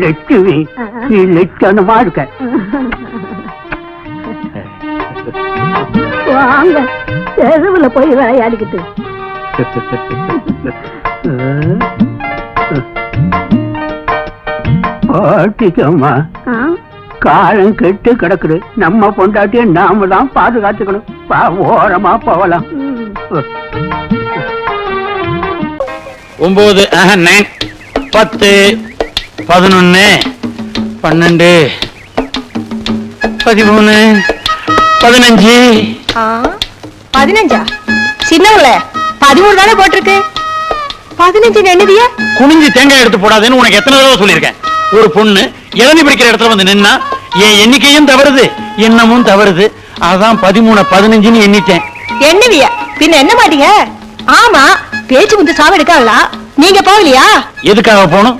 லட்சுமி நீ லட்சணமா இருக்க. வாங்க தெருவுல போய் விளையாடிக்கிட்டு. பாட்டிக்கம்மா காலம் கெட்டு கிடக்குது. நம்ம பொண்டாட்டிய நாம தான் பாதுகாத்துக்கணும். ஓரமா போகலாம். 9 10 11 12 13 15. 15 சின்னவுல 13 தானே போட்டிருக்கு. 15 என்னதியா? குனிஞ்சு தேங்காய் எடுத்து போடாதுன்னு உனக்கு எத்தனை தடவை சொல்லியிருக்கேன். ஒரு பொண்ணு இளநீ பிடிக்கிற இடத்துல வந்து நின்னா என் எண்ணிக்கையும் தவறுது, எண்ணமும் தவறுது. அதான் 13 15 எண்ணிட்டேன். என்னவியா பின்ன என்ன மாட்டீங்க? ஆமா பேச்சு முந்து சாவ எடுக்காங்களா? நீங்க போகலையா? எதுக்காக போகணும்?